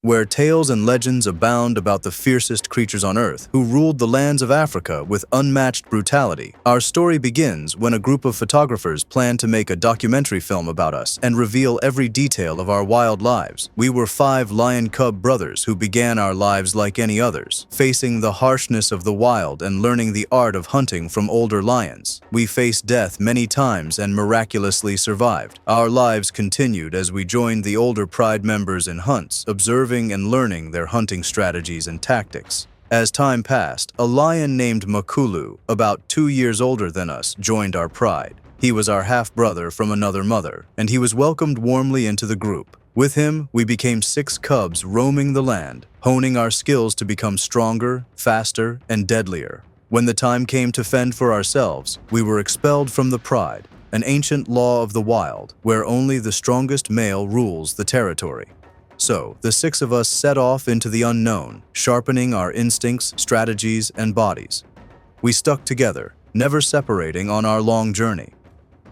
where tales and legends abound about the fiercest creatures on Earth who ruled the lands of Africa with unmatched brutality. Our story begins when a group of photographers planned to make a documentary film about us and reveal every detail of our wild lives. We were 5 lion cub brothers who began our lives like any others, facing the harshness of the wild and learning the art of hunting from older lions. We faced death many times and miraculously survived. Our lives continued as we joined the older Pride members in hunts, observing and learning their hunting strategies and tactics. As time passed, a lion named Makulu, about 2 years older than us, joined our Pride. He was our half-brother from another mother, and he was welcomed warmly into the group. With him, we became 6 cubs roaming the land, honing our skills to become stronger, faster, and deadlier. When the time came to fend for ourselves, we were expelled from the Pride, an ancient law of the wild, where only the strongest male rules the territory. So, the 6 of us set off into the unknown, sharpening our instincts, strategies, and bodies. We stuck together, never separating on our long journey.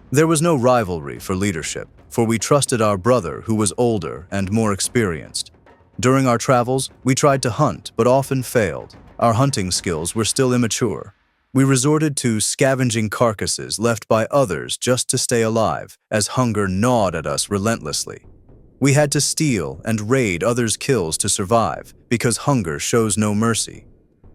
There was no rivalry for leadership, for we trusted our brother who was older and more experienced. During our travels, we tried to hunt but often failed. Our hunting skills were still immature. We resorted to scavenging carcasses left by others just to stay alive, as hunger gnawed at us relentlessly. We had to steal and raid others' kills to survive, because hunger shows no mercy.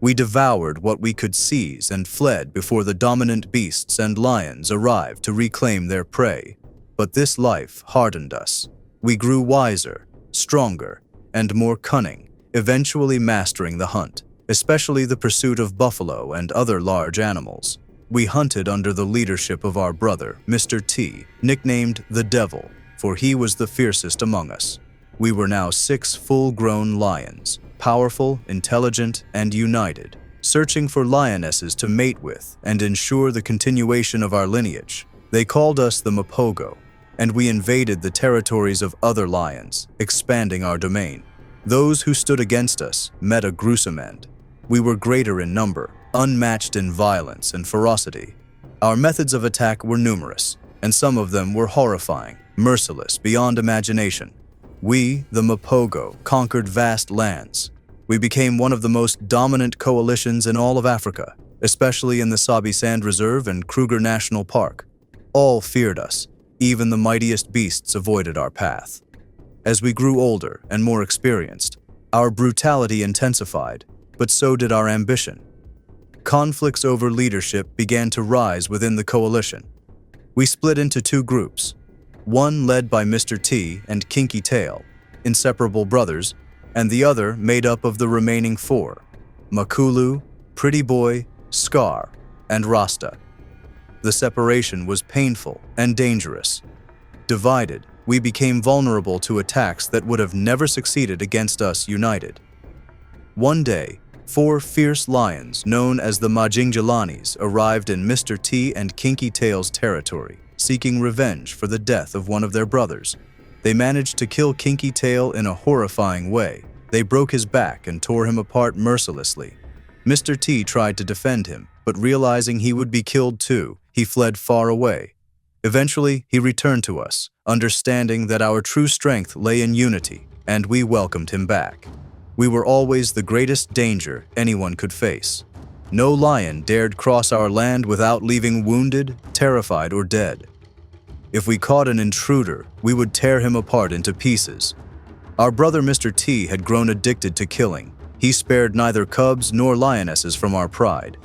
We devoured what we could seize and fled before the dominant beasts and lions arrived to reclaim their prey. But this life hardened us. We grew wiser, stronger, and more cunning, eventually mastering the hunt, especially the pursuit of buffalo and other large animals. We hunted under the leadership of our brother, Mr. T, nicknamed the Devil, for he was the fiercest among us. We were now 6 full-grown lions, powerful, intelligent, and united, searching for lionesses to mate with and ensure the continuation of our lineage. They called us the Mapogo, and we invaded the territories of other lions, expanding our domain. Those who stood against us met a gruesome end. We were greater in number, unmatched in violence and ferocity. Our methods of attack were numerous, and some of them were horrifying, merciless beyond imagination. We, the Mapogo, conquered vast lands. We became one of the most dominant coalitions in all of Africa, especially in the Sabi Sand Reserve and Kruger National Park. All feared us. Even the mightiest beasts avoided our path. As we grew older and more experienced, our brutality intensified, but so did our ambition. Conflicts over leadership began to rise within the coalition. We split into 2 groups, one led by Mr. T and Kinky Tail, inseparable brothers, and the other made up of the remaining 4, Makulu, Pretty Boy, Scar, and Rasta. The separation was painful and dangerous. Divided, we became vulnerable to attacks that would have never succeeded against us united. One day, 4 fierce lions known as the Majingalanis arrived in Mr. T and Kinky Tail's territory, seeking revenge for the death of one of their brothers. They managed to kill Kinky Tail in a horrifying way. They broke his back and tore him apart mercilessly. Mr. T tried to defend him, but realizing he would be killed too, he fled far away. Eventually, he returned to us, understanding that our true strength lay in unity, and we welcomed him back. We were always the greatest danger anyone could face. No lion dared cross our land without leaving wounded, terrified, or dead. If we caught an intruder, we would tear him apart into pieces. Our brother Mr. T had grown addicted to killing. He spared neither cubs nor lionesses from our pride.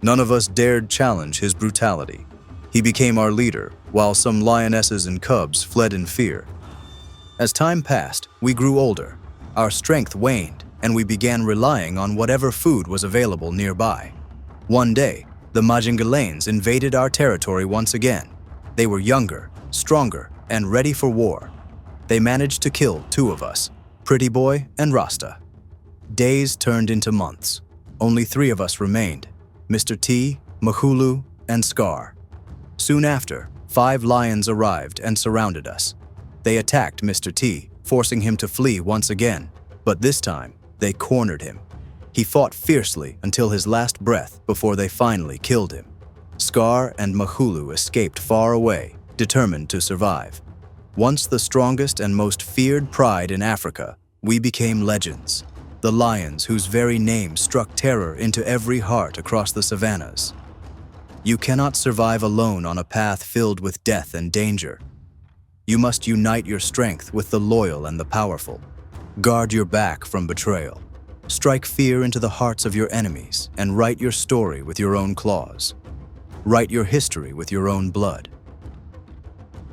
None of us dared challenge his brutality. He became our leader, while some lionesses and cubs fled in fear. As time passed, we grew older. Our strength waned, and we began relying on whatever food was available nearby. One day, the Majingalanes invaded our territory once again. They were younger, stronger, and ready for war. They managed to kill 2 of us, Pretty Boy and Rasta. Days turned into months. Only 3 of us remained, Mr. T, Makulu, and Scar. Soon after, 5 lions arrived and surrounded us. They attacked Mr. T, forcing him to flee once again, but this time, they cornered him. He fought fiercely until his last breath before they finally killed him. Scar and Makulu escaped far away, determined to survive. Once the strongest and most feared pride in Africa, We became legends, the lions whose very name struck terror into every heart across the savannas. You cannot survive alone on a path filled with death and danger. You must unite your strength with the loyal and the powerful. Guard your back from betrayal. Strike fear into the hearts of your enemies and write your story with your own claws. Write your history with your own blood.